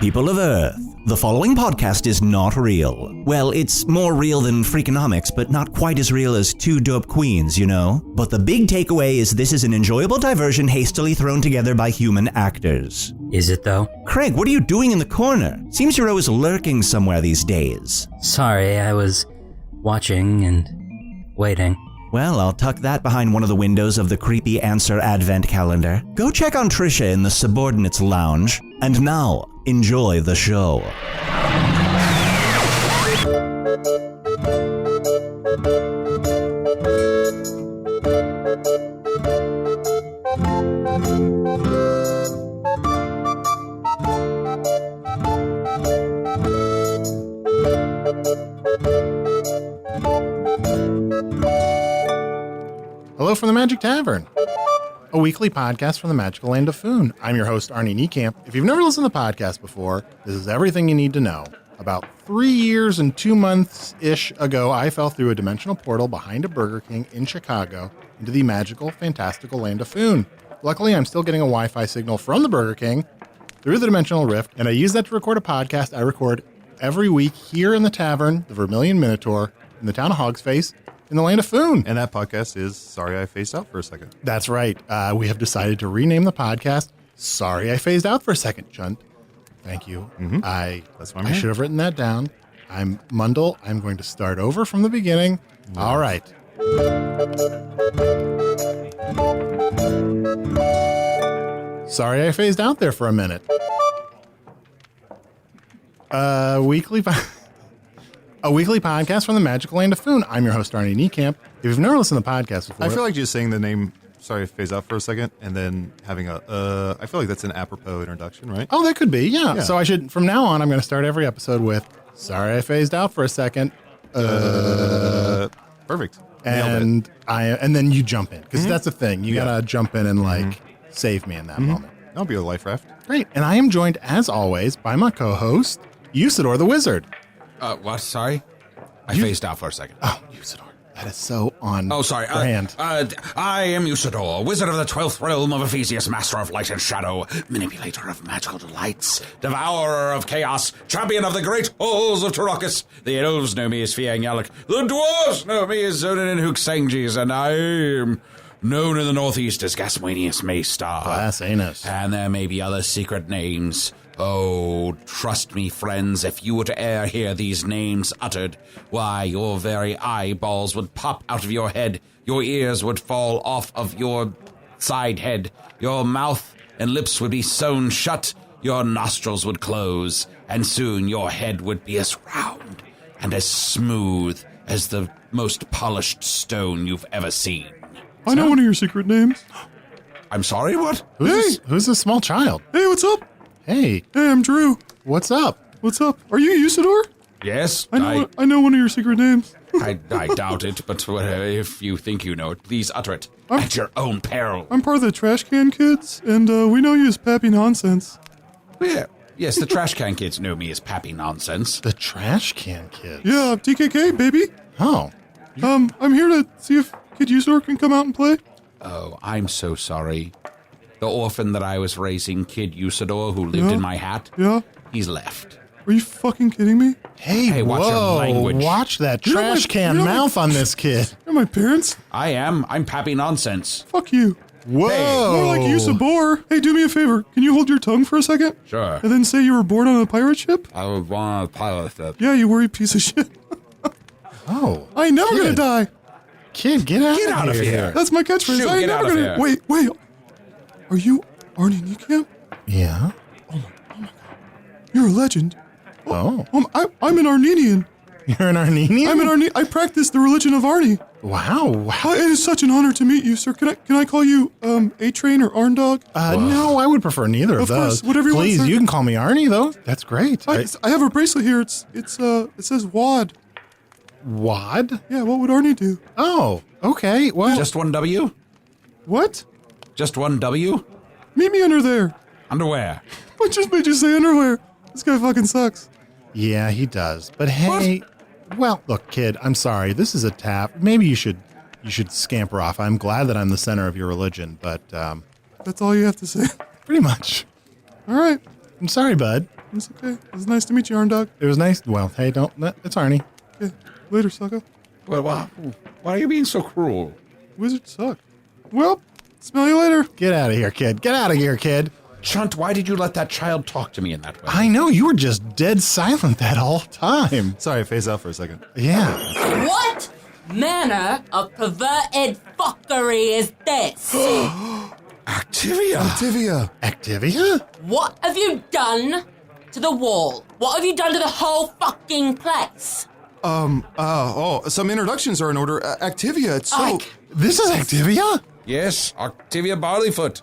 People of Earth, the following podcast is not real. Well, it's more real than Freakonomics, but not quite as real as Two Dope Queens, you know? But the big takeaway is this is an enjoyable diversion hastily thrown together by human actors. Is it though? Craig, what are you doing in the corner? Seems you're always lurking somewhere these days. Sorry, I was watching and waiting. Well, I'll tuck that behind one of the windows of the creepy Answer Advent calendar. Go check on Tricia in the Subordinates Lounge. And now, enjoy the show. Hello from the Magic Tavern, a weekly podcast from the magical land of Foon. I'm your host, Arnie Niekamp. If you've never listened to the podcast before, this is everything you need to know. About 3 years and 2 months-ish ago, I fell through a dimensional portal behind a Burger King in Chicago into the magical, fantastical land of Foon. Luckily, I'm still getting a Wi-Fi signal from the Burger King through the dimensional rift, and I use that to record a podcast I record every week here in the Tavern, the Vermilion Minotaur, in the town of Hogsface, in the land of Foon. And that podcast is Sorry I Phased Out for a Second. That's right. We have decided to rename the podcast Sorry I Phased Out for a Second, Chunt. Thank you. Mm-hmm. I should have written that down. I'm Mundle. I'm going to start over from the beginning. Nice. All right. Sorry I phased out there for a minute. A weekly podcast from the magical land of Foon. I'm your host, Arnie Niekamp. If you've never listened to the podcast before... I feel like just saying the name Sorry I Phased Out for a Second and then having I feel like that's an apropos introduction, right? Oh, that could be, yeah. So I should, from now on, I'm going to start every episode with Sorry I phased out for a second. Perfect. And then you jump in, because that's the thing. You got to jump in and save me in that moment. That'll be a life raft. Great. And I am joined, as always, by my co-host, Usidore the Wizard. What? Sorry? I phased out for a second. Oh, Usidore. That is so on sorry. brand. I am Usidore, wizard of the 12th realm of Ephesius, master of light and shadow, manipulator of magical delights, devourer of chaos, champion of the great halls of Tarakis. The elves know me as Fiangyalak. The dwarves know me as Zonin and Huxanges, and I am known in the northeast as Gaswanius Maystar. Glass anus. And there may be other secret names. Oh, trust me, friends, if you were to hear these names uttered, why, your very eyeballs would pop out of your head, your ears would fall off of your side head, your mouth and lips would be sewn shut, your nostrils would close, and soon your head would be as round and as smooth as the most polished stone you've ever seen. I know one of your secret names. I'm sorry, what? Who's this small child? Hey, what's up? Hey, I'm Drew. what's up? What's up? Are you Usidore? Yes, I know one of your secret names. I doubt it, but if you think you know it, please utter it at your own peril. I'm part of the Trash Can Kids, and we know you as Pappy Nonsense. Yeah. Yes, the trash can kids know me as Pappy Nonsense. The Trash Can Kids. Yeah, TKK, baby. Oh. I'm here to see if Kid Usidore can come out and play. Oh, I'm so sorry. The orphan that I was raising, Kid Usidore, who lived in my hat, he's left. Are you fucking kidding me? Hey, watch your language. Watch that trash can mouth on this kid. You're my parents. I'm Pappy Nonsense. Fuck you. Whoa. More like Usidore. Hey, do me a favor. Can you hold your tongue for a second? Sure. And then say you were born on a pirate ship? I was born on a pirate ship. Yeah, you worried piece of shit. Oh. I ain't never gonna die. Kid, get out of here. That's my catchphrase. Shoot, I ain't get never out of gonna... here. Wait. Are you Arnie Niekamp? Yeah. You're a legend. Oh. I'm an Armenian. You're an Armenian? I'm an Armenian. I practice the religion of Arnie. Wow. It is such an honor to meet you, sir. Can I call you A-Train or Arndog? No, I would prefer neither of those. Course, whatever you want, Please, sir. you can call me Arnie, though. That's great. I have a bracelet here. It says WAD. WAD? Yeah, what would Arnie do? Oh, okay. Well, Just one W? What? Just one W? Meet me under there. Underwear. What just made you say underwear? This guy fucking sucks. yeah, he does. But hey, well, look, kid, I'm sorry. This is a tap. Maybe you should scamper off. I'm glad that I'm the center of your religion, but That's all you have to say. pretty much. All right. I'm sorry, bud. It's okay. It was nice to meet you, Arndog. It was nice. Well, hey, it's Arnie. Okay, later, sucker. Well, why are you being so cruel? Wizards suck. Well, smell you later. Get out of here, kid. Get out of here, kid. Chunt, why did you let that child talk to me in that way? I know, you were just dead silent that whole time. Sorry, phase out for a second. Yeah. What manner of perverted fuckery is this? Activia! Activia? What have you done to the wall? What have you done to the whole fucking place? Some introductions are in order. Activia, it's so... This is Activia? Yes, Activia Barleyfoot.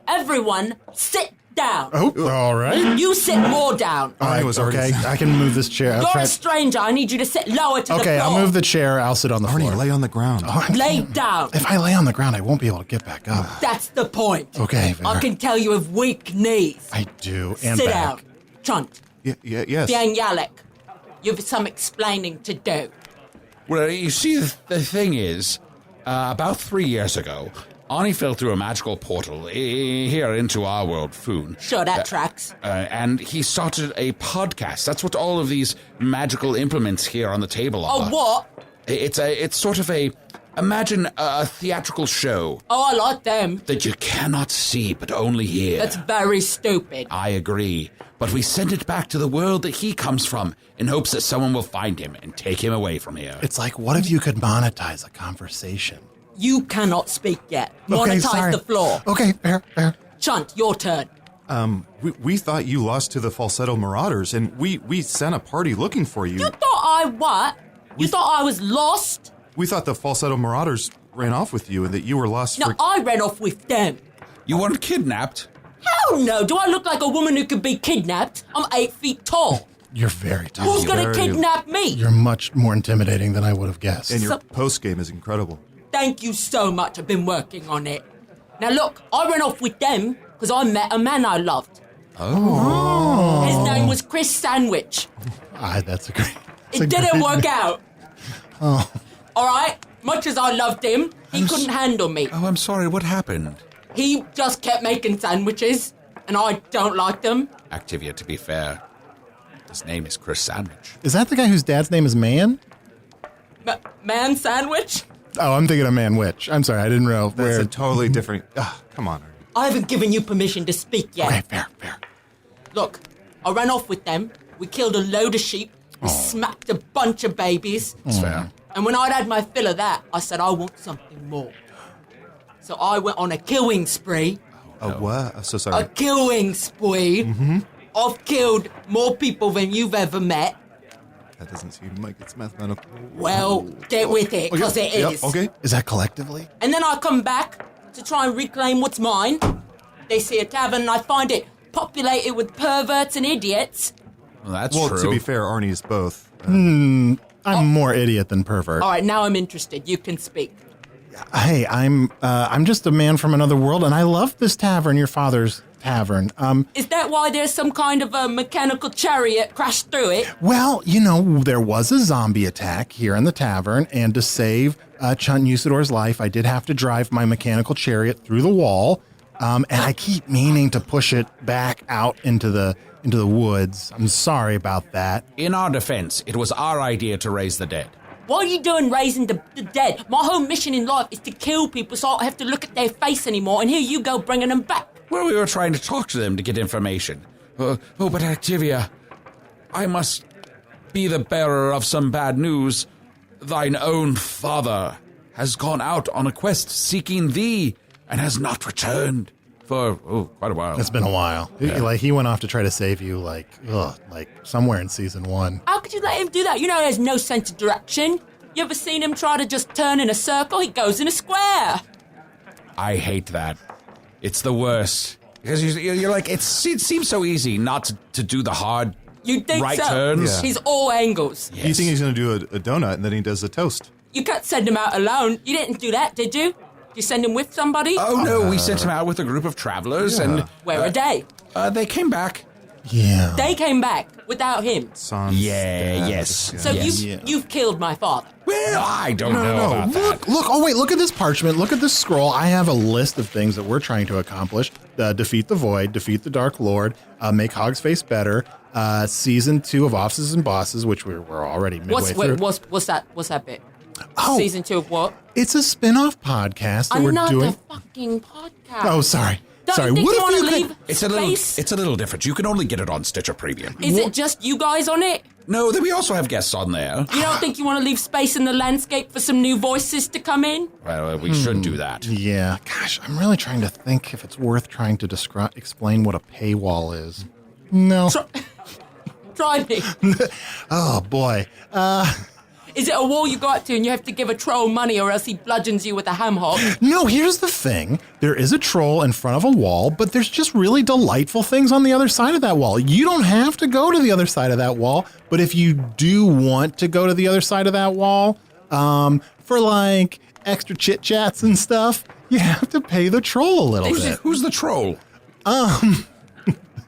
Everyone, sit down. Oh, all right. You sit more down. All right, was already- okay, I can move this chair. You're a stranger. I need you to sit lower to the Okay, floor. I'll move the chair. I'll sit on the floor. Arnie, lay on the ground. Lay down. If I lay on the ground, I won't be able to get back up. That's the point. Okay, fair. I can tell you have weak knees. I do, and Sit back. down. Chunt, Yes. Bianyalek, you've some explaining to do. Well, you see, the thing is, about 3 years ago, Arnie fell through a magical portal here into our world, Foon. Sure, that tracks. And he started a podcast. That's what all of these magical implements here on the table are. Oh, what? It's sort of imagine a theatrical show Oh, I like them. that you cannot see but only hear. That's very stupid. I agree. But we send it back to the world that he comes from in hopes that someone will find him and take him away from here. It's like, what if you could monetize a conversation? You cannot speak yet. Okay, Monetize sorry. the floor. Okay, fair. Chunt, your turn. We thought you lost to the Falsetto Marauders, and we sent a party looking for you. You thought I what? You thought I was lost? We thought the Falsetto Marauders ran off with you and that you were lost No, for... I ran off with them. You weren't kidnapped? Hell no. Do I look like a woman who could be kidnapped? I'm 8 feet tall. You're very tall. Who's gonna very- kidnap me? You're much more intimidating than I would have guessed. And your So- post-game is incredible. Thank you so much. I've been working on it. Now look, I ran off with them because I met a man I loved. Oh. His name was Chris Sandwich. That's a great... It didn't work out. Oh. All right? Much as I loved him, he couldn't handle me. Oh, I'm sorry. What happened? He just kept making sandwiches, and I don't like them. Activia, to be fair, his name is Chris Sandwich. Is that the guy whose dad's name is Man? Man sandwich? Oh, I'm thinking of Man Witch. I'm sorry, I didn't know That's where... a totally different... come on, Arnie. I haven't given you permission to speak yet. Okay, fair. Look, I ran off with them. We killed a load of sheep. We smacked a bunch of babies. It's fair. And when I'd had my fill of that, I said, I want something more. So I went on a killing spree. What? I'm so A sorry. killing spree. I've killed more people than you've ever met. That doesn't seem like it's mathematical. Well, get with it, because it is. Okay. Is that collectively? And then I come back to try and reclaim what's mine. They see a tavern and I find it populated with perverts and idiots. Well, that's Well, true. to be fair, Arnie is both. I'm more idiot than pervert. All right, now I'm interested. You can speak. Hey, I'm just a man from another world, and I love this tavern, your father's tavern. Is that why there's some kind of a mechanical chariot crashed through it? Well, there was a zombie attack here in the tavern, and to save Chunt and Usidore's life, I did have to drive my mechanical chariot through the wall, and I keep meaning to push it back out into the woods. I'm sorry about that. In our defense, it was our idea to raise the dead. What are you doing raising the dead? My whole mission in life is to kill people so I don't have to look at their face anymore, and here you go bringing them back. Well, we were trying to talk to them to get information. But Activia, I must be the bearer of some bad news. Thine own father has gone out on a quest seeking thee and has not returned for quite a while. It's been a while. He went off to try to save you, like somewhere in season 1. How could you let him do that? You know there's no sense of direction. You ever seen him try to just turn in a circle? He goes in a square. I hate that. It's the worst. Because you're like, it seems so easy not to do the hard You think right so? turns. Yeah. He's all angles. You think he's going to do a donut and then he does a toast? You can't send him out alone. You didn't do that, did you? Did you send him with somebody? Oh, no, we sent him out with a group of travelers, and Where are they? they came back. Yeah. They came back without him. Sans dad. Yes. So you've killed my father. Well, I don't know about that. Look, oh wait, look at this parchment, look at this scroll. I have a list of things that we're trying to accomplish. Defeat the Void, defeat the Dark Lord, make Hog's Face better, season 2 of Offices and Bosses, which we're already midway through. What's that bit? Oh, Season 2 of what? it's a spin-off podcast that Another we're doing. fucking podcast. Oh, sorry. Don't Sorry. you think What you if want you to could- leave space? It's a little different. You can only get it on Stitcher Premium. Is it just you guys on it? No, we also have guests on there. You don't think you want to leave space in the landscape for some new voices to come in? Well, we should do that. Yeah, gosh, I'm really trying to think if it's worth trying to explain what a paywall is. No. Try me. Oh, boy. Is it a wall you go up to and you have to give a troll money or else he bludgeons you with a ham hock? No, here's the thing. There is a troll in front of a wall, but there's just really delightful things on the other side of that wall. You don't have to go to the other side of that wall, but if you do want to go to the other side of that wall, for like extra chit chats and stuff, you have to pay the troll a little bit. Who's the troll?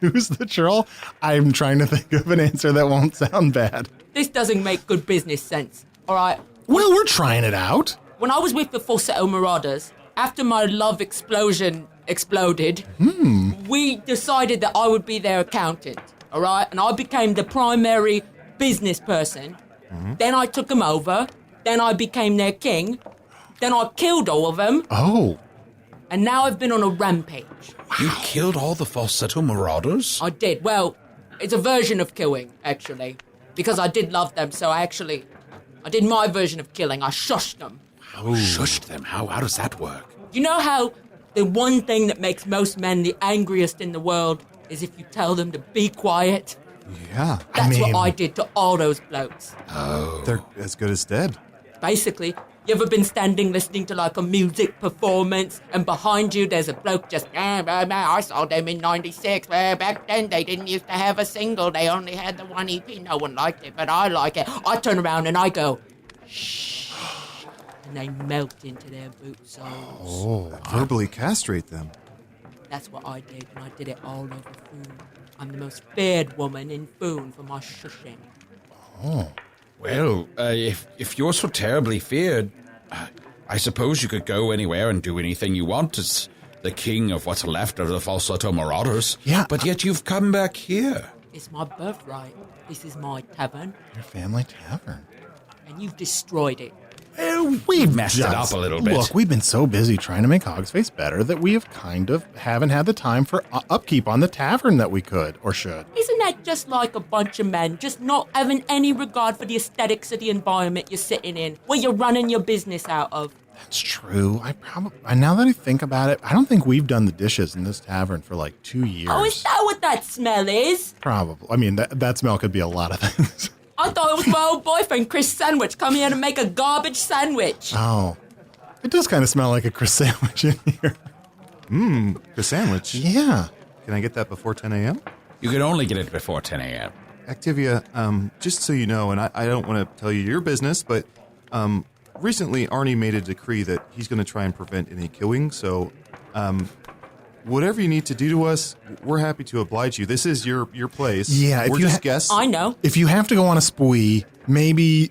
Who's the troll? I'm trying to think of an answer that won't sound bad. This doesn't make good business sense, all right? Well, we're trying it out. When I was with the Falsetto Marauders, after my love explosion exploded, we decided that I would be their accountant, all right? And I became the primary business person. Then I took them over. Then I became their king. Then I killed all of them. Oh. And now I've been on a rampage. You killed all the Falsetto Marauders? I did. Well, it's a version of killing, actually. Because I did love them, so I did my version of killing. I shushed them. Shushed them? How does that work? You know how the one thing that makes most men the angriest in the world is if you tell them to be quiet? Yeah. That's what I did to all those blokes. They're as good as dead. Basically, you ever been standing listening to like a music performance and behind you there's a bloke just, I saw them in 96. Back then they didn't used to have a single. They only had the one EP. No one liked it, but I like it. I turn around and I go, shh. And they melt into their boot soles. Verbally castrate them. That's what I did, and I did it all over Foon. I'm the most feared woman in Foon for my shushing. Well, if you're so terribly feared, I suppose you could go anywhere and do anything you want as the king of what's left of the Falsetto Marauders. Yeah. But yet you've come back here. It's my birthright. This is my tavern, Your family tavern. and you've destroyed it. We've messed it up a little bit. Look, we've been so busy trying to make Hogsface better that we have kind of haven't had the time for upkeep on the tavern that we could or should. Isn't that just like a bunch of men just not having any regard for the aesthetics of the environment you're sitting in, where you're running your business out of? That's true. Now that I think about it, I don't think we've done the dishes in this tavern for like 2 years. Oh, is that what that smell is? Probably. I mean, that smell could be a lot of things. I thought it was my old boyfriend, Chris Sandwich, come here to make a garbage sandwich. Oh, it does kind of smell like a Chris sandwich in here. The sandwich. Yeah. Can I get that before 10 a.m.? You can only get it before 10 a.m. Activia, just so you know, and I don't want to tell you your business, but recently Arnie made a decree that he's going to try and prevent any killing, so whatever you need to do to us, we're happy to oblige you. This is your place. Yeah, if we're you just guests. I know. If you have to go on a spree, maybe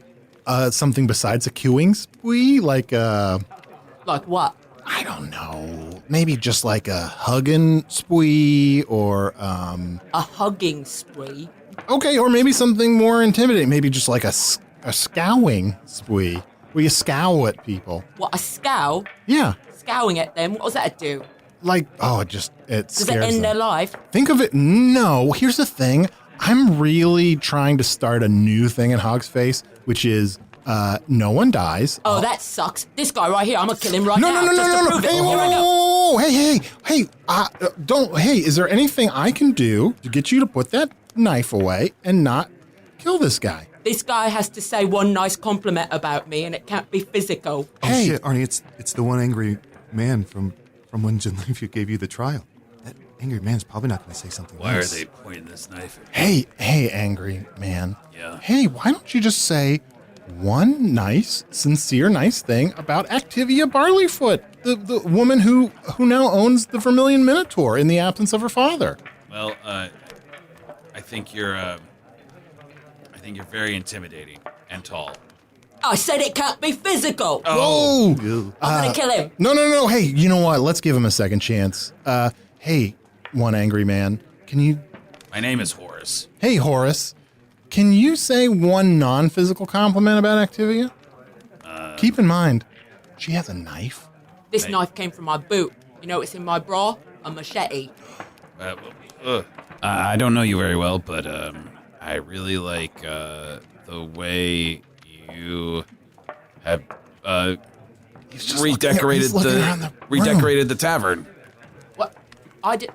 something besides a queuing spree, like Like what? I don't know, maybe just like a hugging spree or A hugging spree? okay, or maybe something more intimidating, maybe just like a scowling spree where you scowl at people. What, a scowl? Yeah, Scowling at them? What does that do? like it Does scares it end them. their life? Think of it. No, here's the thing. I'm really trying to start a new thing in Hogsface, which is no one dies. Oh, that sucks. This guy right here, I'm gonna kill him right No, now no, no, just no, to no, prove no. it. Hey, Here I go. Don't. Hey, is there anything I can do to get you to put that knife away and not kill this guy? This guy has to say one nice compliment about me, and it can't be physical. Oh Hey. shit, Arnie, it's the one angry man from when Janleifia gave you the trial. That angry man's probably not going to say something Why are nice. they pointing this knife at me? Hey, angry man. Yeah. Hey, why don't you just say one nice, sincere, nice thing about Activia Barleyfoot, the woman who now owns the Vermilion Minotaur in the absence of her father? Well, I think you're very intimidating and tall. I said it can't be physical. Whoa! I'm gonna kill him. No. Hey, you know what? Let's give him a second chance. Hey, one angry man, can you... My name is Horace. Horace. Hey, Horace. Can you say one non-physical compliment about Activia? Keep in mind, she has a knife. This knife came from my boot. You know what's in my bra? A machete. I don't know you very well, but I really like the way you have redecorated the tavern. What? I did.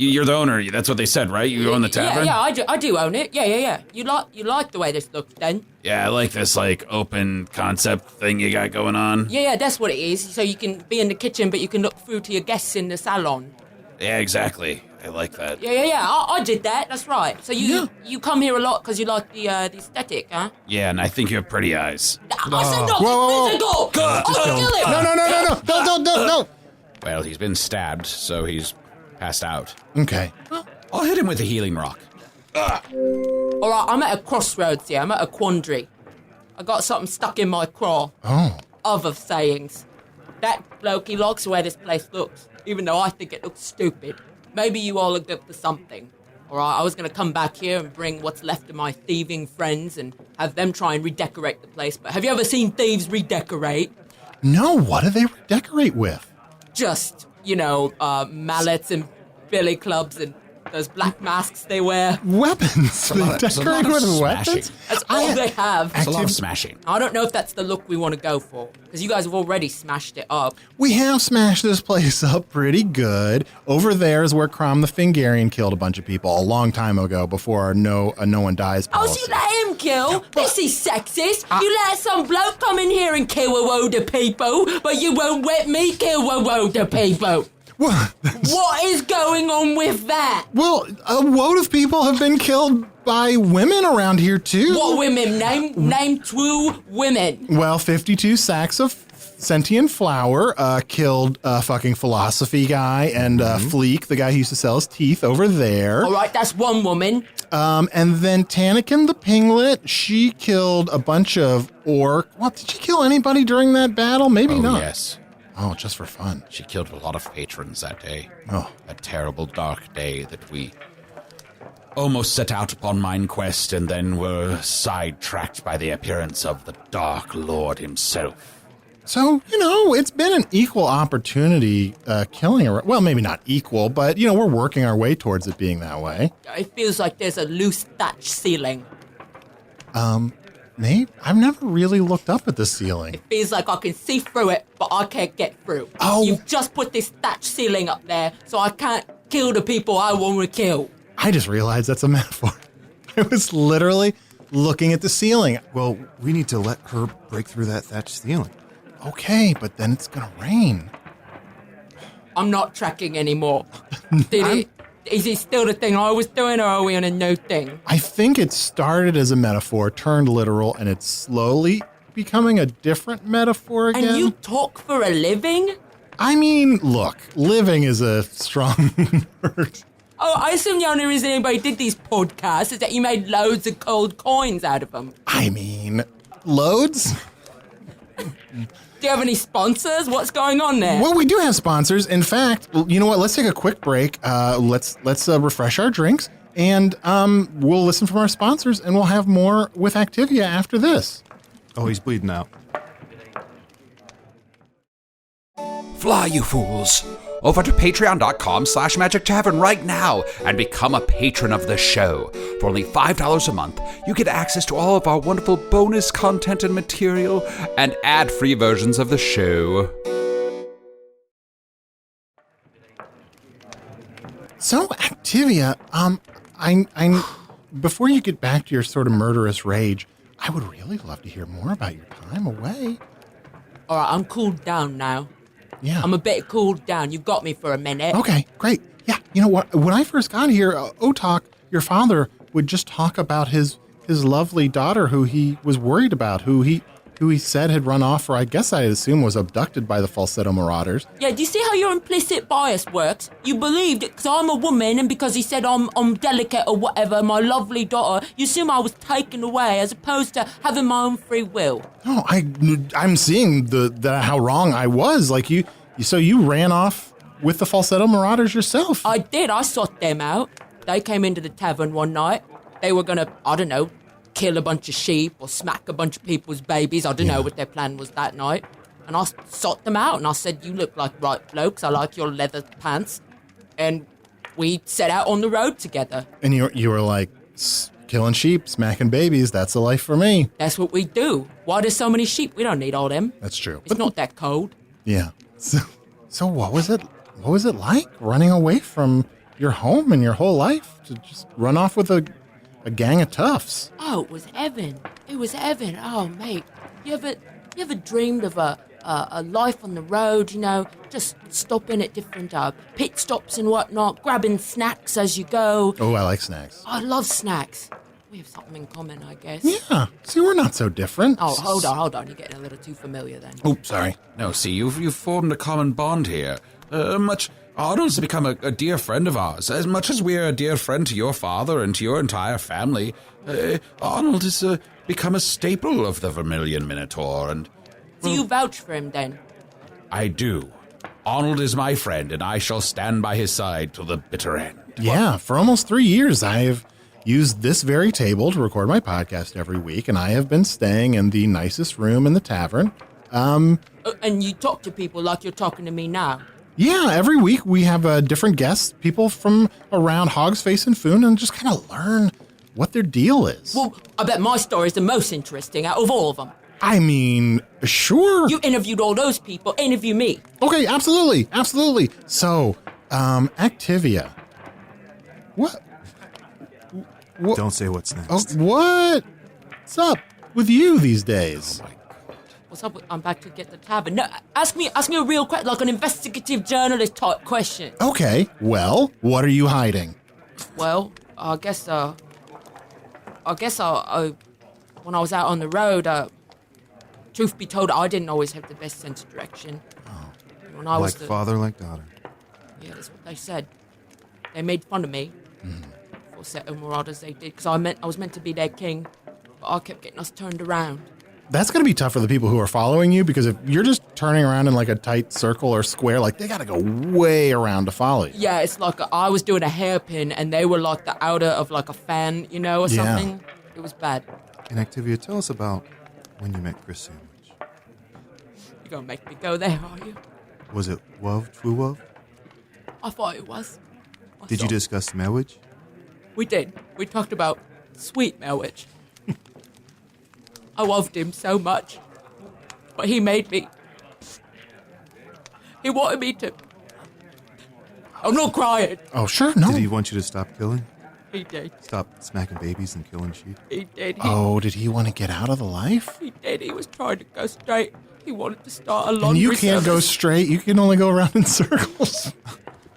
You're the owner. That's what they said, right? You own the tavern. Yeah, I do own it. Yeah. You like the way this looks, then? Yeah, I like this open concept thing you got going on. Yeah, that's what it is. So you can be in the kitchen, but you can look through to your guests in the salon. Yeah, exactly. I like that. Yeah. I did that. That's right. So you come here a lot because you like the aesthetic, huh? Yeah, and I think you have pretty eyes. I said no. Physical. No. Don't. Well, he's been stabbed, so he's passed out. Okay. I'll hit him with a healing rock. All right, I'm at a crossroads here. I'm at a quandary. I got something stuck in my craw. Oh. Other sayings. That bloke, he likes the way this place looks, even though I think it looks stupid. Maybe you all are good for something. All right, I was going to come back here and bring what's left of my thieving friends and have them try and redecorate the place. But have you ever seen thieves redecorate? No, what do they redecorate with? Just, mallets and billy clubs and those black masks they wear. Weapons. They decorate with weapons? That's all they have. It's a lot of smashing. I don't know if that's the look we want to go for, because you guys have already smashed it up. We have smashed this place up pretty good. Over there is where Crom the Fingarian killed a bunch of people a long time ago before our no one dies policy. Oh, so you let him kill? This is sexist. You let some bloke come in here and kill a load of people, but you won't let me kill a load of people. What is going on with that? Well, a load of people have been killed by women around here, too. What women? Name 2 women. Well, 52 sacks of sentient flour killed a fucking philosophy guy and Fleek, the guy who used to sell his teeth over there. All right, that's one woman. And then Tanakin the Pinglet, she killed a bunch of orc. Well, did she kill anybody during that battle? Maybe not. Yes. Oh, just for fun. She killed a lot of patrons that day. Oh. A terrible dark day that we almost set out upon mine quest and then were sidetracked by the appearance of the Dark Lord himself. So, it's been an equal opportunity killing her. Well, maybe not equal, but, we're working our way towards it being that way. It feels like there's a loose thatch ceiling. Nate, I've never really looked up at the ceiling. It feels like I can see through it, but I can't get through. Oh. You've just put this thatch ceiling up there, so I can't kill the people I want to kill. I just realized that's a metaphor. I was literally looking at the ceiling. Well, we need to let her break through that thatched ceiling. Okay, but then it's gonna rain. I'm not tracking anymore. Is it still the thing I was doing, or are we on a new thing? I think it started as a metaphor, turned literal, and it's slowly becoming a different metaphor again. And you talk for a living? I mean, look, living is a strong word. Oh, I assume the only reason anybody did these podcasts is that you made loads of cold coins out of them. I mean, loads? Do you have any sponsors? What's going on there? Well, we do have sponsors. In fact, you know what? Let's take a quick break. Let's refresh our drinks, and we'll listen from our sponsors, and we'll have more with Activia after this. Oh, he's bleeding out. Fly, you fools! Over to patreon.com/Magic Tavern right now and become a patron of the show. For only $5 a month, you get access to all of our wonderful bonus content and material and ad-free versions of the show. So, Activia, I before you get back to your sort of murderous rage, I would really love to hear more about your time away. All right, I'm cooled down now. Yeah. I'm a bit cooled down. You got me for a minute. Okay, great. Yeah, you know what? When I first got here, Otok, your father, would just talk about his lovely daughter who he was worried about, who he said had run off, or I guess I assume was abducted by the falsetto marauders. Yeah, do you see how your implicit bias works? You believed it because I'm a woman and because he said I'm delicate or whatever, my lovely daughter, you assume I was taken away as opposed to having my own free will. No, I'm seeing the how wrong I was. Like so you ran off with the falsetto marauders yourself. I did. I sought them out. they came into the tavern one night. They were gonna, I don't know, kill a bunch of sheep or smack a bunch of people's babies. I don't know what their plan was that night. And I sought them out and I said, you look like right blokes. I like your leather pants. And we set out on the road together. And you were like, killing sheep, smacking babies, that's the life for me. That's what we do. Why there's so many sheep? We don't need all them. That's true. It's not that cold. Yeah. So what was it like running away from your home and your whole life to just run off with a gang of toughs? Oh, it was heaven. It was heaven. Oh, mate. You ever dreamed of a life on the road, you know, just stopping at different pit stops and whatnot, grabbing snacks as you go? Oh, I like snacks. I love snacks. We have something in common, I guess. Yeah. See, we're not so different. Oh, hold on. You're getting a little too familiar then. Oh, sorry. No, see, you've formed a common bond here. Arnold's become a dear friend of ours. As much as we're a dear friend to your father and to your entire family, Arnold has become a staple of the Vermilion Minotaur, and... So you vouch for him, then? I do. Arnold is my friend, and I shall stand by his side till the bitter end. Yeah, for almost 3 years, I have used this very table to record my podcast every week, and I have been staying in the nicest room in the tavern. And you talk to people like you're talking to me now? Yeah, every week we have different guests, people from around Hog's Face and Foon, and just kind of learn what their deal is. Well, I bet my story's the most interesting out of all of them. I mean, sure. You interviewed all those people. Interview me. Okay, absolutely. So, Activia. What? Don't say what's next. Oh, what's up with you these days? What's up? I'm back to get the tavern. No, ask me a real question, like an investigative journalist type question. Okay, well, what are you hiding? Well, I guess when I was out on the road, truth be told, I didn't always have the best sense of direction. Oh. When I was father, like daughter. Yeah, that's what they said. They made fun of me for certain marauders they did, because I was meant to be their king, but I kept getting us turned around. That's going to be tough for the people who are following you, because if you're just turning around in like a tight circle or square, like they got to go way around to follow you. Yeah, it's like I was doing a hairpin and they were like the outer of like a fan, you know, or something. It was bad. And Activia, tell us about when you met Chris Sandwich. You're going to make me go there, are you? Was it love, true love? I thought it was. Did you discuss marriage? We did. We talked about sweet marriage. I loved him so much. But he made me. He wanted me to. I'm not crying. Oh, sure, no. Did he want you to stop killing? He did. Stop smacking babies and killing sheep? He did. Did he want to get out of the life? He did. He was trying to go straight. He wanted to start a laundry service. And you can't go straight. You can only go around in circles.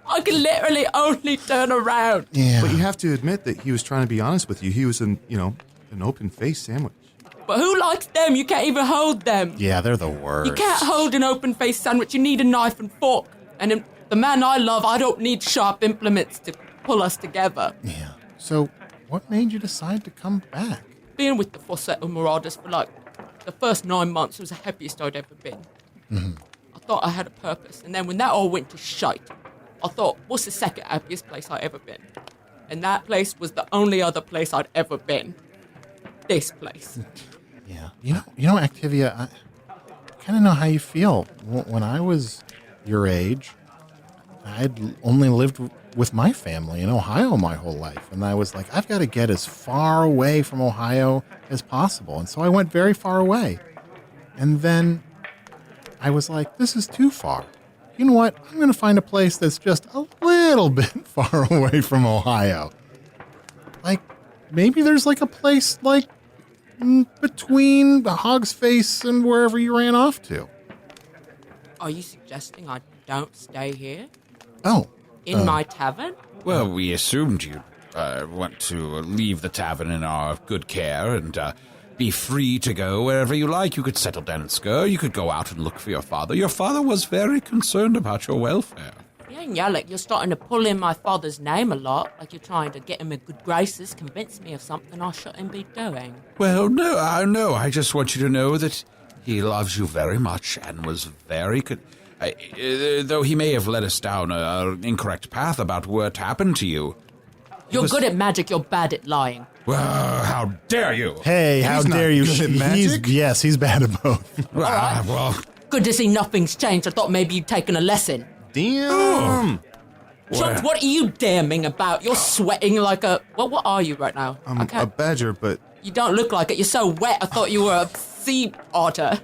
I can literally only turn around. Yeah. But you have to admit that he was trying to be honest with you. He was an open-faced sandwich. But who likes them? You can't even hold them. Yeah, they're the worst. You can't hold an open-faced sandwich. You need a knife and fork. And the man I love, I don't need sharp implements to pull us together. Yeah. So, what made you decide to come back? Being with the Falsetto Marauders for like the first 9 months was the happiest I'd ever been. Mm-hmm. I thought I had a purpose. And then when that all went to shite, I thought, what's the second happiest place I'd ever been? And that place was the only other place I'd ever been. This place. Yeah. You know, Activia, I kind of know how you feel. When I was your age, I'd only lived with my family in Ohio my whole life. And I was like, I've got to get as far away from Ohio as possible. And so I went very far away. And then I was like, this is too far. You know what? I'm going to find a place that's just a little bit far away from Ohio. Like, maybe there's like a place like between the Hog's Face and wherever you ran off to. Are you suggesting I don't stay here? Oh. In my tavern? Well, we assumed you want to leave the tavern in our good care and be free to go wherever you like. You could settle down in Skur. You could go out and look for your father. Your father was very concerned about your welfare. Yeah, like you're starting to pull in my father's name a lot, like you're trying to get him in good graces, convince me of something I shouldn't be doing. Well, no, I just want you to know that he loves you very much and was very though he may have led us down an incorrect path about what happened to you, You're good at magic, you're bad at lying. Well, how dare you? Hey, how dare you? He's bad at both. Well, Good to see nothing's changed. I thought maybe you'd taken a lesson. Damn. Chunt, what are you damning about? You're sweating like a... Well, what are you right now? I'm a badger, but... You don't look like it. You're so wet, I thought you were a sea otter.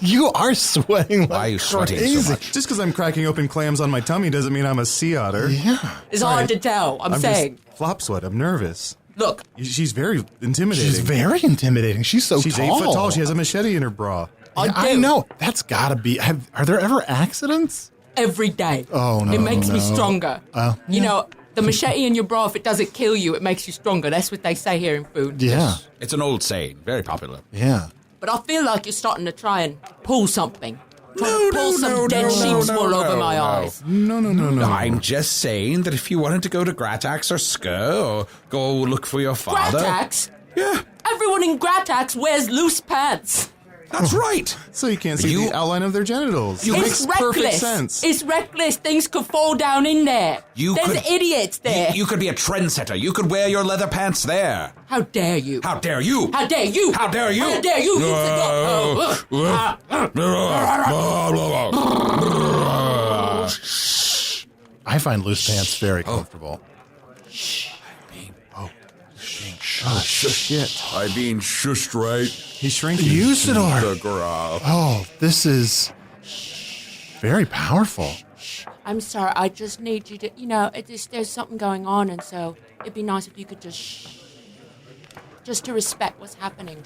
You are sweating like why are you sweating crazy. so much? Just because I'm cracking open clams on my tummy doesn't mean I'm a sea otter. Yeah. It's hard to tell, I'm saying. Just flop sweat. I'm nervous. Look, She's very intimidating. She's very intimidating. She's so She's tall. 8 foot tall. She has a machete in her bra. I know. That's gotta be... Are there ever accidents? every day. Oh, no, It makes me no. stronger. You know, the machete in your bra, if it doesn't kill you, it makes you stronger. That's what they say here in food. Yeah. It's an old saying, very popular. Yeah. But I feel like you're starting to try and pull something. Pull some dead sheep's wool over my eyes. No. I'm just saying that if you wanted to go to Gratax or Ska or go look for your father... Gratax? Yeah. Everyone in Gratax wears loose pants. That's right. So you can't see You- the outline of their genitals. You- It It's makes perfect reckless. sense. It's reckless. Things could fall down in there. There's idiots there. You could be a trendsetter. You could wear your leather pants there. How dare you? How dare you? How dare you? How dare you? How dare you? I find loose pants very comfortable. Shit. I'm being shushed, right? He's shrinking. Usidore. growl. Oh, this is very powerful. I'm sorry. I just need you to, there's something going on, and so it'd be nice if you could just to respect what's happening.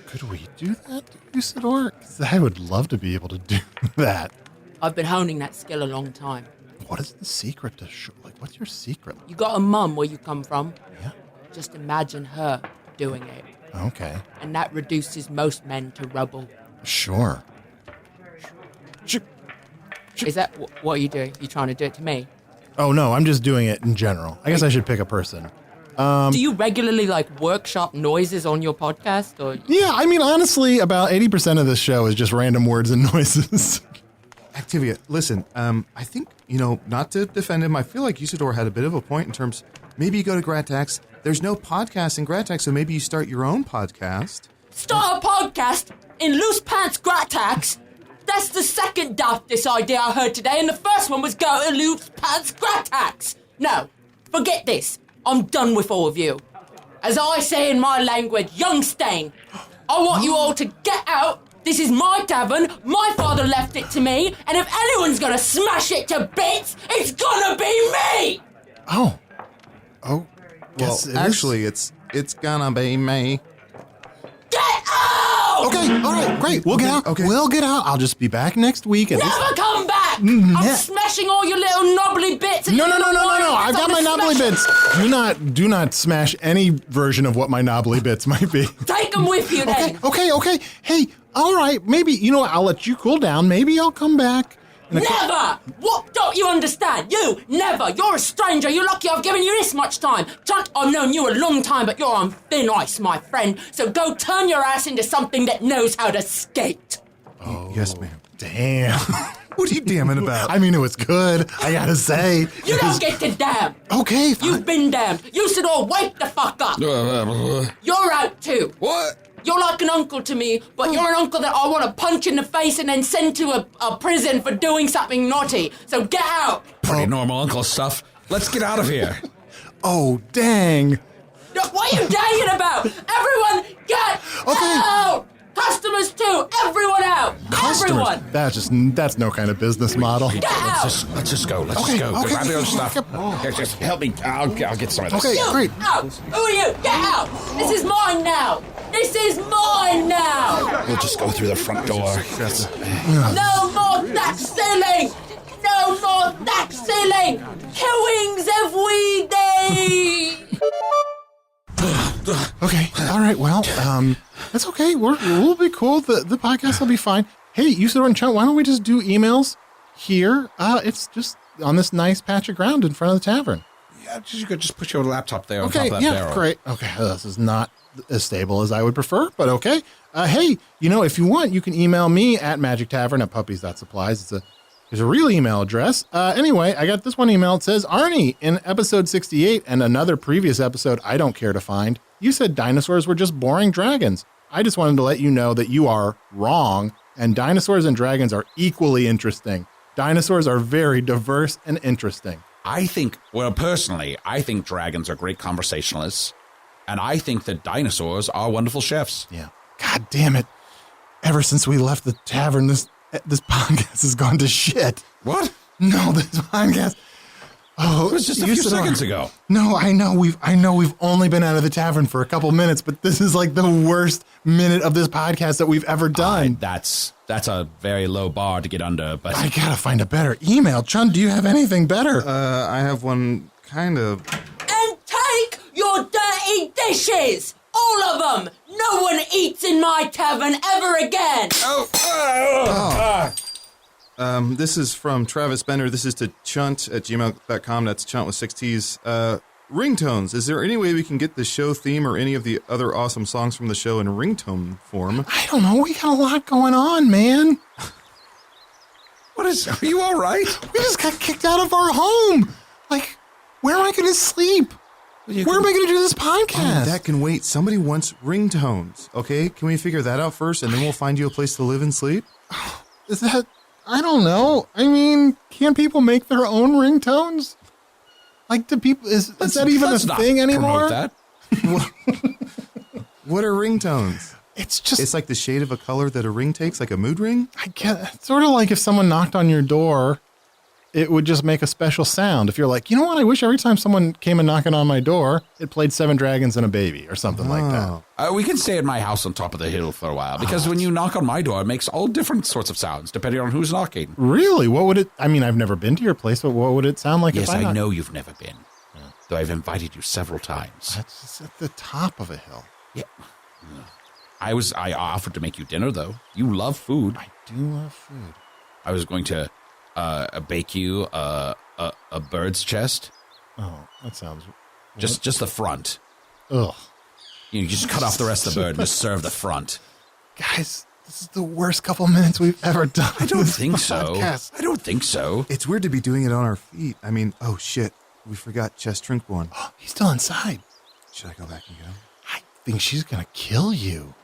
Could we do that, Usidore? 'Cause I would love to be able to do that. I've been honing that skill a long time. What is the secret to what's your secret? You got a mum where you come from? Yeah. Just imagine her doing it. Okay. And that reduces most men to rubble. Sure. Is that what are you doing? You trying to do it to me? Oh, no, I'm just doing it in general. I guess I should pick a person. Do you regularly workshop noises on your podcast, or? Yeah, I mean, honestly, about 80% of this show is just random words and noises. Activia, listen, I think, not to defend him, I feel like Usidore had a bit of a point in terms, maybe you go to Gratax, there's no podcast in Gratax, so maybe you start your own podcast. Start a podcast in Loose Pants Gratax? That's the second daftest idea I heard today, and the first one was go to Loose Pants Gratax. No, forget this. I'm done with all of you. As I say in my language, young stain, I want you all to get out. This is my tavern, my father left it to me, and if anyone's gonna smash it to bits, it's gonna be me! Oh. Well, Guess it actually, it's gonna be me. Get out! Okay, all right, great. We'll get out. okay. We'll get out. I'll just be back next week. At Never come back! Mm, I'm yeah. smashing all your little knobbly bits. No. I've got my knobbly bits. Do not smash any version of what my knobbly bits might be. Take them with you then. Okay. Hey, all right. Maybe, I'll let you cool down. Maybe I'll come back. Never! What don't you understand? You, never! You're a stranger, you're lucky I've given you this much time! Chunt, I've known you a long time, but you're on thin ice, my friend, so go turn your ass into something that knows how to skate! Oh, yes, ma'am. Damn. What are you damning about? I mean, it was good, I gotta say. You don't get to damn! Okay, fine. You've been damned! Usidore, wake the fuck up! You're out too! What? You're like an uncle to me, but you're an uncle that I want to punch in the face and then send to a prison for doing something naughty, so get out! Pretty normal uncle stuff. Let's get out of here. Oh, dang. What are you danging about? Everyone get out! Customers too! Everyone out! Everyone! That's no kind of business model. Get out! Let's just go. Let's just go. Grab your stuff. Here, just help me. I'll get some of this. Okay, You, great. out! Who are you? Get out! This is mine now! This is mine now! We'll just go through the front door. No more that ceiling! No more that ceiling! Killings every day! Okay, all right, well, that's okay. We'll be cool. The podcast will be fine. Hey, Usidore and Chunt, why don't we just do emails here? It's just on this nice patch of ground in front of the tavern. Yeah, you could just put your laptop there on Okay, top of that barrel. great. Okay, this is not as stable as I would prefer, but okay. Hey, if you want, you can email me at magictavern@puppies.supplies. It's a There's a real email address. Anyway, I got this one email. It says, Arnie, in episode 68 and another previous episode I don't care to find, you said dinosaurs were just boring dragons. I just wanted to let you know that you are wrong, and dinosaurs and dragons are equally interesting. Dinosaurs are very diverse and interesting. Personally, I think dragons are great conversationalists, and I think that dinosaurs are wonderful chefs. Yeah. God damn it. Ever since we left the tavern, this podcast has gone to shit. What? No, this podcast. Oh, it was just a few seconds ago. No, I know we've only been out of the tavern for a couple minutes, but this is like the worst minute of this podcast that we've ever done. That's a very low bar to get under, but I gotta find a better email. Chunt, do you have anything better? I have one kind of. And take your dirty dishes! All of them! No one eats in my tavern ever again! This is from Travis Bender. This is to Chunt at gmail.com. That's Chunt with 6 T's. Ringtones. Is there any way we can get the show theme or any of the other awesome songs from the show in ringtone form? I don't know. We got a lot going on, man. are you all right? We just got kicked out of our home. Like, where am I going to sleep? Where am I going to do this podcast? Oh, that can wait. Somebody wants ringtones. Okay, can we figure that out first, and then we'll find you a place to live and sleep? Is that... I don't know. I mean, can't people make their own ringtones? Like, do people... Is that even a thing anymore? That. What are ringtones? It's like the shade of a color that a ring takes, like a mood ring? I get it's sort of like if someone knocked on your door, it would just make a special sound. If you're like, you know what, I wish every time someone came and knocking on my door, it played Seven Dragons and a Baby or something like that. We can stay at my house on top of the hill for a while, because when you knock on my door, it makes all different sorts of sounds, depending on who's knocking. Really? What would it... I mean, I've never been to your place, but what would it sound like? Yes, I know you've never been, though I've invited you several times. That's just at the top of a hill. Yeah. I offered to make you dinner, though. You love food. I do love food. I was going to bake you a bird's chest. Oh, that sounds... Just the front. Ugh. You just cut off the rest of the bird and just serve the front. Guys, this is the worst couple minutes we've ever done. I don't think so. Podcast. I don't think so. It's weird to be doing it on our feet. I mean, oh shit. We forgot Chess Trinkborn. He's still inside. Should I go back and get him? I think she's going to kill you.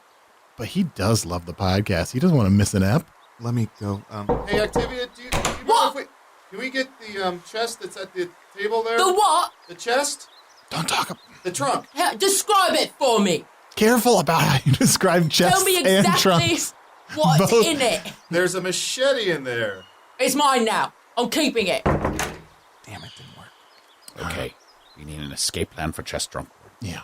But he does love the podcast. He doesn't want to miss an ep. Let me go. Hey, Activia, do you What? can we get the chest that's at the table there? The what? The chest? Don't talk. The trunk. Describe it for me. Careful about how you describe chests Tell me and exactly trunks. what's Both. in it. There's a machete in there. It's mine now. I'm keeping it. Damn, it didn't work. Okay. We need an escape plan for Chest Drunkboard. Yeah.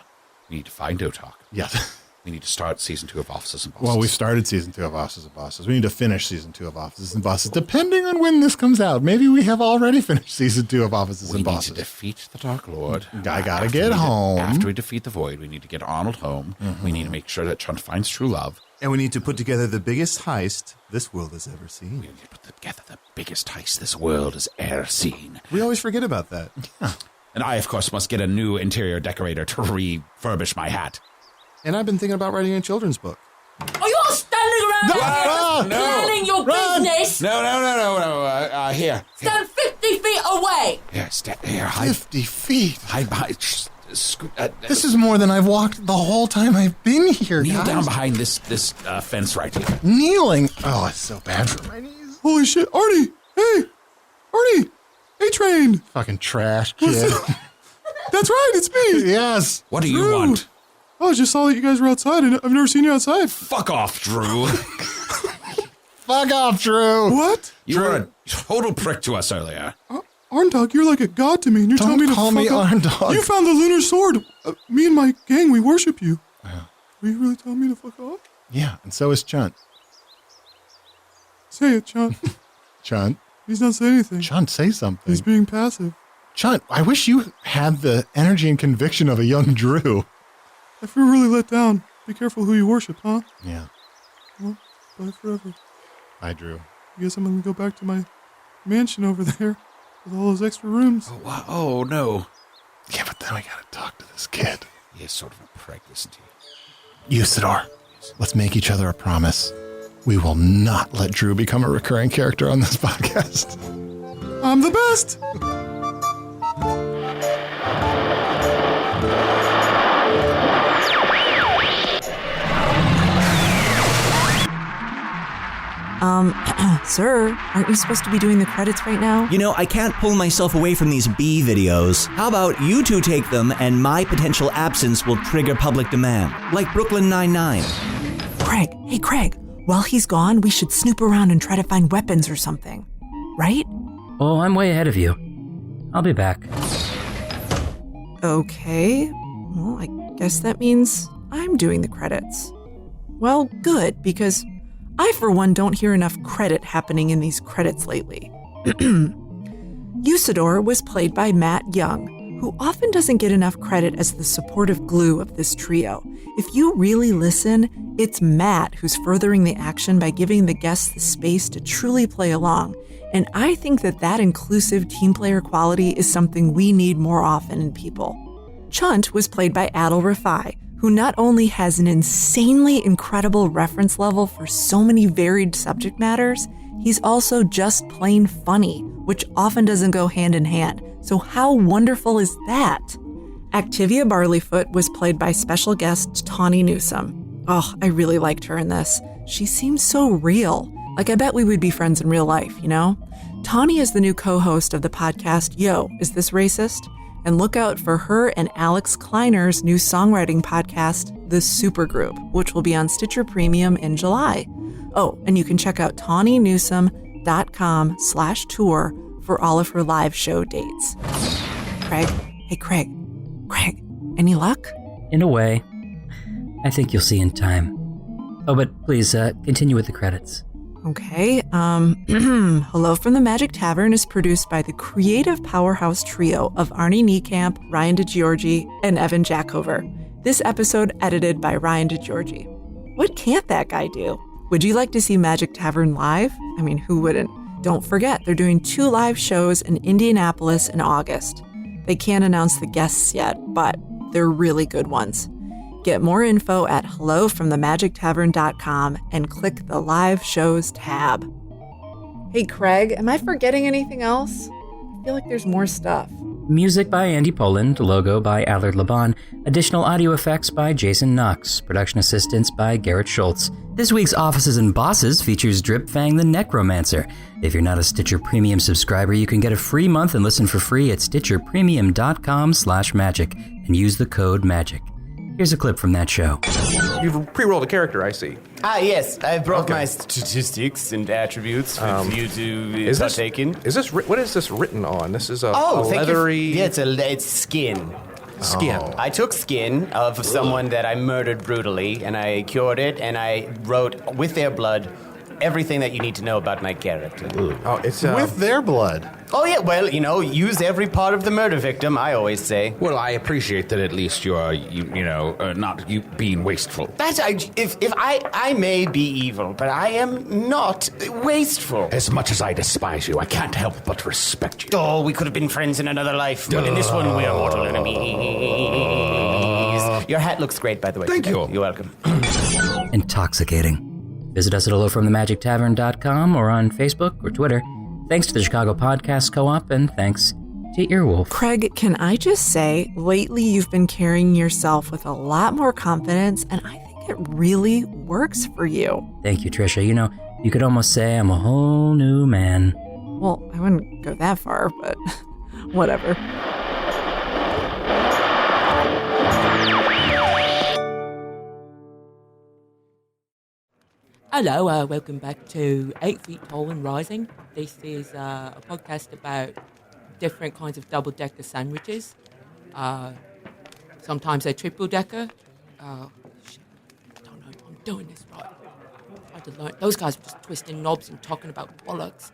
We need to find Otok. Yes. We need to start season 2 of Officers and Bosses. Well, we started season 2 of Officers and Bosses. We need to finish season 2 of Officers and Bosses, depending on when this comes out. Maybe we have already finished season 2 of Officers and Bosses. We need to defeat the Dark Lord. I gotta get home. After we defeat the Void, we need to get Arnold home. Mm-hmm. We need to make sure that Chunt finds true love. And we need to put together the biggest heist this world has ever seen. We need to put together the biggest heist this world has ever seen. We always forget about that. And I, of course, must get a new interior decorator to refurbish my hat. And I've been thinking about writing a children's book. Are you all standing around here planning your business? No. Here. Stand 50 feet away. Here, here. 50 feet. Hide behind. This is more than I've walked the whole time I've been here, Kneel guys. down behind this fence right here. Kneeling. Oh, it's so bad for my knees. Holy shit, Arnie! Hey! Arnie! A-Train! Fucking trash kid. That's right, it's me! Yes. What do you want? Oh, I just saw that you guys were outside, and I've never seen you outside. Fuck off, Drew. Fuck off, Drew. What? You were a total prick to us earlier. Arndog, you're like a god to me, and you're telling me to call me fuck off. Arndog. You found the lunar sword. Me and my gang, we worship you. Were you really telling me to fuck off? Yeah, and so is Chunt. Say it, Chunt. Chunt. He's not saying anything. Chunt, say something. He's being passive. Chunt, I wish you had the energy and conviction of a young Drew. I feel really let down. Be careful who you worship, huh? Yeah. Well, bye forever. Bye, Drew. I guess I'm gonna go back to my mansion over there with all those extra rooms. Oh, wow. Oh, no. Yeah, but then we gotta talk to this kid. He is sort of a prick, isn't he? Usidore, let's make each other a promise. We will not let Drew become a recurring character on this podcast. I'm the best. Sir, aren't you supposed to be doing the credits right now? You know, I can't pull myself away from these B videos. How about you two take them and my potential absence will trigger public demand, like Brooklyn Nine-Nine. Craig, hey Craig, while he's gone, we should snoop around and try to find weapons or something. Right? Oh, I'm way ahead of you. I'll be back. Okay. Well, I guess that means I'm doing the credits. Well, good, because I, for one, don't hear enough credit happening in these credits lately. Usidore was played by Matt Young, who often doesn't get enough credit as the supportive glue of this trio. If you really listen, it's Matt who's furthering the action by giving the guests the space to truly play along. And I think that inclusive team player quality is something we need more often in people. Chunt was played by Adal Rifai, who not only has an insanely incredible reference level for so many varied subject matters, he's also just plain funny, which often doesn't go hand in hand. So how wonderful is that? Activia Barleyfoot was played by special guest Tawny Newsome. Oh, I really liked her in this. She seems so real. Like, I bet we would be friends in real life, you know? Tawny is the new co-host of the podcast Yo, Is This Racist? And look out for her and Alex Kleiner's new songwriting podcast, The Supergroup, which will be on Stitcher Premium in July. Oh, and you can check out TawnyNewsome.com/tour for all of her live show dates. Craig, hey Craig, any luck? In a way. I think you'll see in time. Oh, but please, continue with the credits. Okay, Hello from the Magic Tavern is produced by the creative powerhouse trio of Arnie Niekamp, Ryan DiGiorgi, and Evan Jacover. This episode edited by Ryan DiGiorgi. What can't that guy do? Would you like to see Magic Tavern live? I mean, who wouldn't? Don't forget, they're doing 2 live shows in Indianapolis in August. They can't announce the guests yet, but they're really good ones. Get more info at hellofromthemagictavern.com and click the live shows tab. Hey Craig, am I forgetting anything else? I feel like there's more stuff. Music by Andy Poland, logo by Allard Laban, additional audio effects by Jason Knox, production assistance by Garrett Schultz. This week's Offices and Bosses features Drip Fang the Necromancer. If you're not a Stitcher Premium subscriber, you can get a free month and listen for free at stitcherpremium.com/magic and use the code MAGIC. Here's a clip from that show. You've pre-rolled a character, I see. Yes. I brought my statistics and attributes for you to partake in. What is this written on? This is a leathery... Yeah, it's skin. Skin. Oh. I took skin of someone that I murdered brutally, and I cured it, and I wrote, with their blood, everything that you need to know about my character. Oh, it's with their blood. Oh, yeah, well, use every part of the murder victim, I always say. Well, I appreciate that at least you're, not you being wasteful. I may be evil, but I am not wasteful. As much as I despise you, I can't help but respect you. Oh, we could have been friends in another life, but in this one, we are mortal enemies. Your hat looks great, by the way. Thank you. You're welcome. Intoxicating. Visit us at hellofromthemagictavern.com or on Facebook or Twitter. Thanks to the Chicago Podcast Co-op, and thanks to Earwolf. Craig, can I just say, lately you've been carrying yourself with a lot more confidence, and I think it really works for you. Thank you, Tricia. You could almost say I'm a whole new man. Well, I wouldn't go that far, but whatever. Hello, welcome back to 8 Feet Tall and Rising. This is a podcast about different kinds of double-decker sandwiches. Sometimes they're triple-decker. I don't know if I'm doing this right. I had to learn. Those guys were just twisting knobs and talking about bollocks.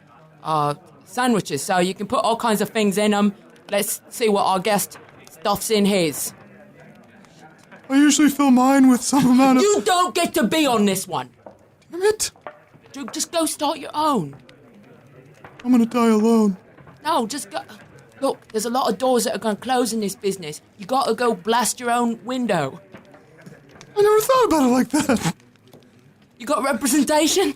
Sandwiches, so you can put all kinds of things in them. Let's see what our guest stuffs in his. I usually fill mine with some amount of... You don't get to be on this one! Damn it! Just go start your own. I'm gonna die alone. No, just go... Look, there's a lot of doors that are going to close in this business. You got to go blast your own window. I never thought about it like that. You got representation?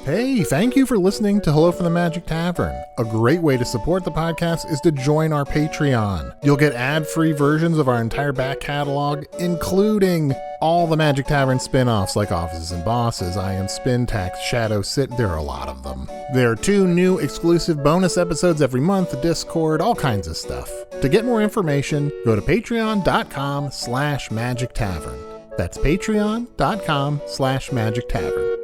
Hey, thank you for listening to Hello from the Magic Tavern. A great way to support the podcast is to join our Patreon. You'll get ad-free versions of our entire back catalog, including all the Magic Tavern spin-offs like Offices and Bosses, I Am Spin Tax, Shadow Sit. There are a lot of them. There are 2 new exclusive bonus episodes every month, Discord, all kinds of stuff. To get more information, go to patreon.com/Magic Tavern. That's patreon.com/Magic Tavern.